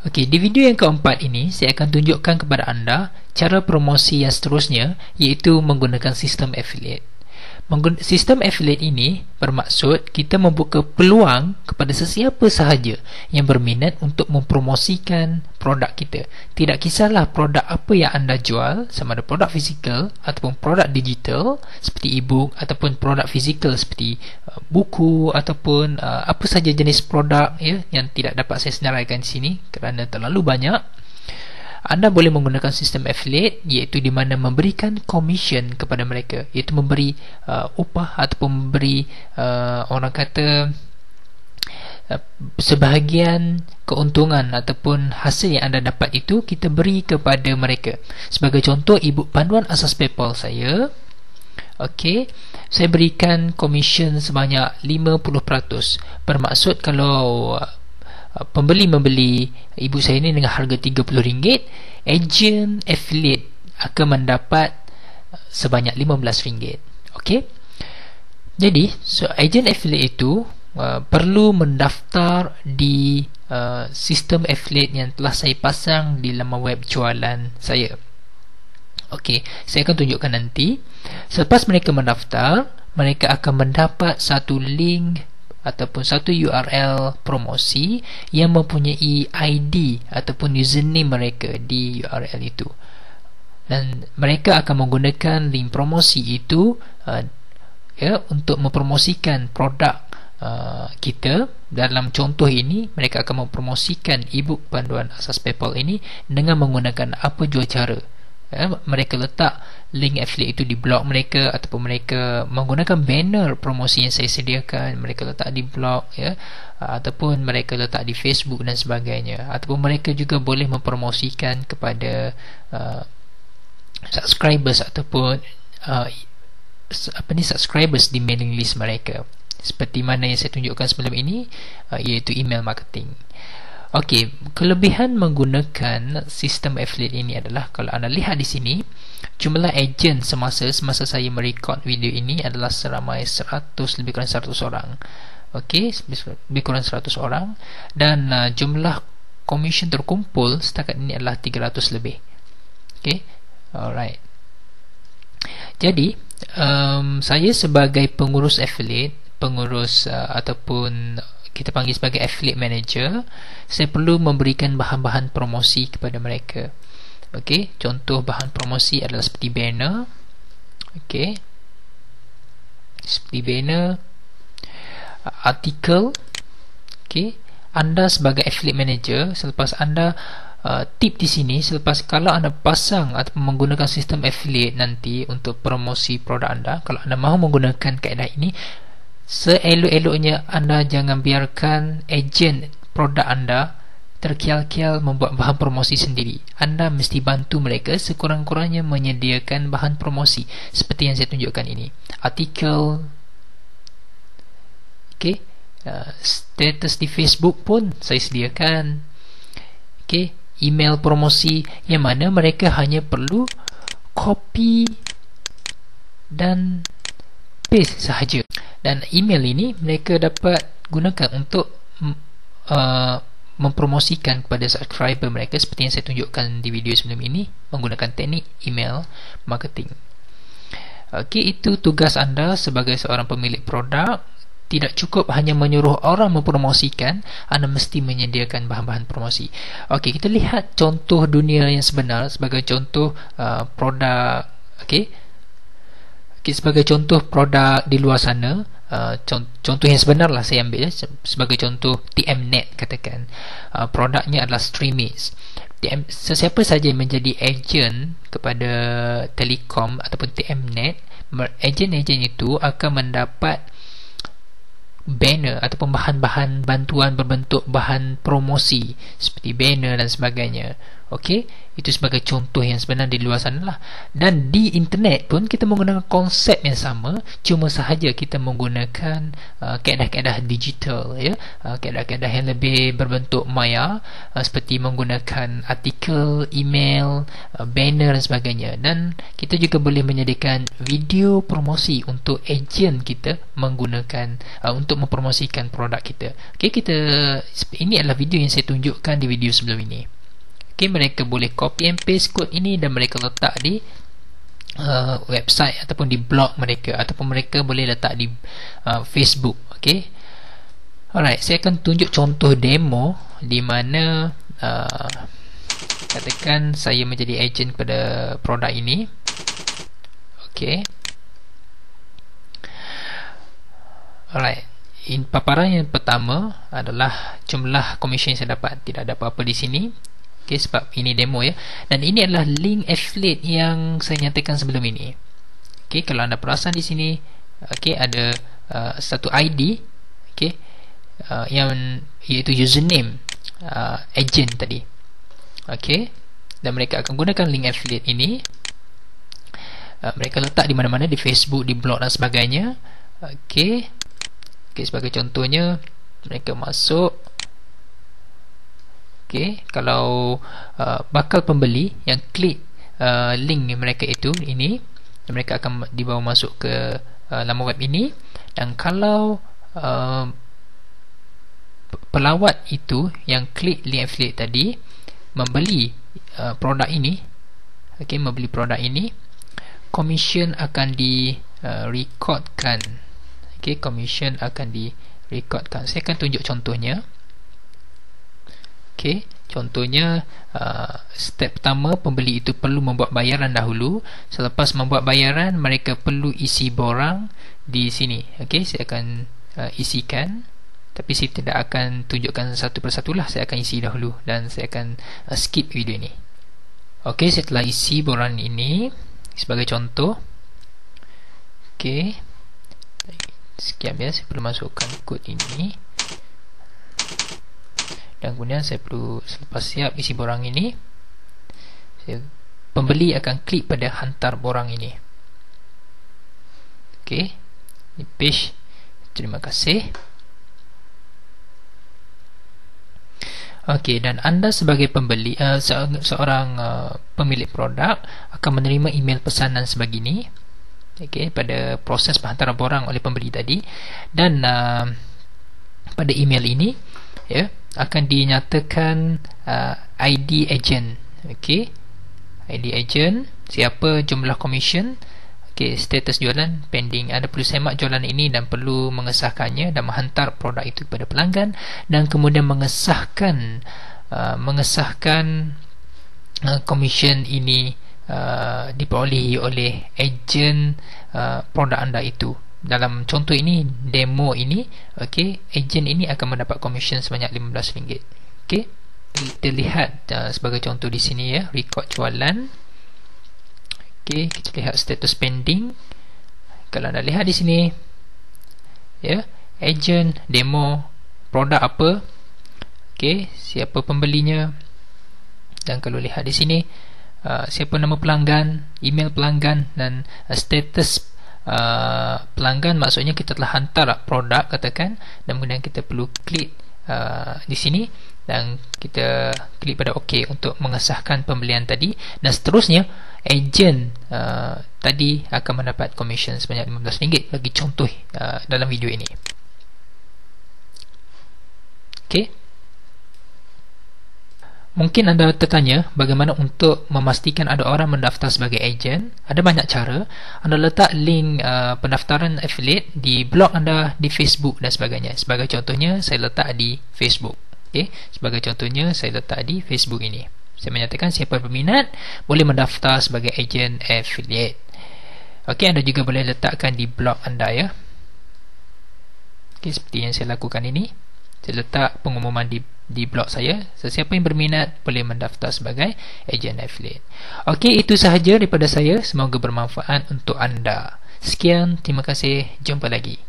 Okey, di video yang keempat ini saya akan tunjukkan kepada anda cara promosi yang seterusnya, iaitu menggunakan sistem affiliate. Sistem affiliate ini bermaksud kita membuka peluang kepada sesiapa sahaja yang berminat untuk mempromosikan produk kita. Tidak kisahlah produk apa yang anda jual, sama ada produk fizikal ataupun produk digital seperti e-book, ataupun produk fizikal seperti buku, ataupun apa saja jenis produk ya, yang tidak dapat saya senaraikan di sini kerana terlalu banyak. Anda boleh menggunakan sistem affiliate, iaitu di mana memberikan commission kepada mereka, iaitu memberi upah ataupun memberi orang kata sebahagian keuntungan ataupun hasil yang anda dapat itu kita beri kepada mereka. Sebagai contoh, e-book panduan asas PayPal saya, okey, saya berikan commission sebanyak 50%. Bermaksud kalau pembeli membeli ibu saya ini dengan harga RM30, ejen affiliate akan mendapat sebanyak RM15. Okey. Jadi, ejen affiliate itu perlu mendaftar di sistem affiliate yang telah saya pasang di laman web jualan saya. Okey, saya akan tunjukkan nanti. Selepas mereka mendaftar, mereka akan mendapat satu link ataupun satu URL promosi yang mempunyai ID ataupun username mereka di URL itu, dan mereka akan menggunakan link promosi itu untuk mempromosikan produk kita. Dalam contoh ini, mereka akan mempromosikan e-book panduan asas PayPal ini dengan menggunakan apa jua cara. Mereka letak link affiliate itu di blog mereka, ataupun mereka menggunakan banner promosi yang saya sediakan, mereka letak di blog ya, ataupun mereka letak di Facebook dan sebagainya, ataupun mereka juga boleh mempromosikan kepada subscribers ataupun subscribers di mailing list mereka, seperti mana yang saya tunjukkan sebelum ini, iaitu email marketing. Okey, kelebihan menggunakan sistem affiliate ini adalah, kalau anda lihat di sini, jumlah ejen semasa saya merekod video ini adalah seramai 100, lebih kurang 100 orang. Okey, lebih kurang 100 orang, dan jumlah commission terkumpul setakat ini adalah 300 lebih. Okey, alright. Jadi, saya sebagai pengurus affiliate, ataupun kita panggil sebagai affiliate manager, saya perlu memberikan bahan-bahan promosi kepada mereka. Okey, contoh bahan promosi adalah seperti banner. Okey, seperti banner, artikel. Okey, anda sebagai affiliate manager, selepas anda tip di sini, selepas kalau anda pasang atau menggunakan sistem affiliate nanti untuk promosi produk anda, kalau anda mahu menggunakan kaedah ini, seelok-eloknya anda jangan biarkan ejen produk anda terkial-kial membuat bahan promosi sendiri. Anda mesti bantu mereka sekurang-kurangnya menyediakan bahan promosi seperti yang saya tunjukkan ini. Artikel, okay, status di Facebook pun saya sediakan. Okay, email promosi yang mana mereka hanya perlu copy dan paste sahaja, dan email ini mereka dapat gunakan untuk mempromosikan kepada subscriber mereka seperti yang saya tunjukkan di video sebelum ini, menggunakan teknik email marketing. Okey, itu tugas anda sebagai seorang pemilik produk. Tidak cukup hanya menyuruh orang mempromosikan, anda mesti menyediakan bahan-bahan promosi. Okey, kita lihat contoh dunia yang sebenar sebagai contoh produk. Okey, sebagai contoh produk di luar sana, contoh yang sebenar lah saya ambil sebagai contoh TMNet, katakan produknya adalah Streamix. Sesiapa saja yang menjadi ejen kepada Telekom ataupun TMNet, ejen-ejen itu akan mendapat banner ataupun bahan-bahan bantuan berbentuk bahan promosi seperti banner dan sebagainya. Okey, itu sebagai contoh yang sebenar di luar sana lah. Dan di internet pun kita menggunakan konsep yang sama, cuma sahaja kita menggunakan kaedah-kaedah digital, ya, kaedah-kaedah yang lebih berbentuk maya, seperti menggunakan artikel, email, banner dan sebagainya. Dan kita juga boleh menyediakan video promosi untuk ejen kita menggunakan untuk mempromosikan produk kita. Okey, ini adalah video yang saya tunjukkan di video sebelum ini. Okay, mereka boleh copy and paste kod ini dan mereka letak di website ataupun di blog mereka, ataupun mereka boleh letak di Facebook. Okay. Alright, saya akan tunjuk contoh demo di mana katakan saya menjadi ejen pada produk ini. Okay. Alright, paparan yang pertama adalah jumlah komisen yang saya dapat. Tidak ada apa-apa di sini. Okay, sebab ini demo, ya. Dan ini adalah link affiliate yang saya nyatakan sebelum ini. Okay, kalau anda perasan di sini, okay, ada satu ID, okay, yang iaitu username agent tadi. Okay, dan mereka akan gunakan link affiliate ini. Mereka letak di mana-mana, di Facebook, di blog dan sebagainya. Okay, sebagai contohnya mereka masuk. Okay, kalau bakal pembeli yang klik link mereka itu ini, mereka akan dibawa masuk ke laman web ini. Dan kalau pelawat itu yang klik link affiliate tadi membeli produk ini, okay, membeli produk ini, komisen akan direkodkan. Okay, komisen akan direkodkan. Saya akan tunjuk contohnya. Okay, contohnya step pertama, pembeli itu perlu membuat bayaran dahulu. Selepas membuat bayaran, mereka perlu isi borang di sini. Okay, saya akan isikan, tapi saya tidak akan tunjukkan satu persatu lah. Saya akan isi dahulu dan saya akan skip video ini. Okay, setelah isi borang ini sebagai contoh. Okay, sekian, ya, saya perlu masukkan kod ini. Dan kemudian saya perlu, selepas siap isi borang ini, pembeli akan klik pada hantar borang ini. Okey, ini page. Terima kasih. Okey, dan anda sebagai pembeli, seorang pemilik produk akan menerima email pesanan sebegini. Okey, pada proses penghantaran borang oleh pembeli tadi. Dan pada email ini, ya, akan dinyatakan ID agent. Okey, ID agent, siapa, jumlah komisen, okey, status jualan pending. Anda perlu semak jualan ini dan perlu mengesahkannya dan menghantar produk itu kepada pelanggan, dan kemudian mengesahkan komisen ini diperolehi oleh ejen produk anda itu. Dalam contoh ini, demo ini, okay, ejen ini akan mendapat komisen sebanyak RM15. Okay, kita lihat sebagai contoh di sini, ya, record jualan. Okay, kita lihat status pending. Kalau anda lihat di sini, ya, ejen, demo, produk apa, okay, siapa pembelinya, dan kalau lihat di sini, siapa nama pelanggan, email pelanggan, dan status pelanggan. Maksudnya kita telah hantar produk, katakan, dan kemudian kita perlu klik di sini dan kita klik pada OK untuk mengesahkan pembelian tadi, dan seterusnya ejen tadi akan mendapat komisen sebanyak RM15 bagi contoh dalam video ini. OK, mungkin anda tertanya bagaimana untuk memastikan ada orang mendaftar sebagai ejen. Ada banyak cara. Anda letak link pendaftaran affiliate di blog anda, di Facebook dan sebagainya. Sebagai contohnya, saya letak di Facebook. Okay? Sebagai contohnya, saya letak di Facebook ini. Saya menyatakan siapa berminat boleh mendaftar sebagai ejen affiliate. Okay, anda juga boleh letakkan di blog anda, ya. Okay, seperti yang saya lakukan ini. Saya letak pengumuman di blog saya. Sesiapa yang berminat boleh mendaftar sebagai ejen affiliate. Okey, itu sahaja daripada saya. Semoga bermanfaat untuk anda. Sekian, terima kasih. Jumpa lagi.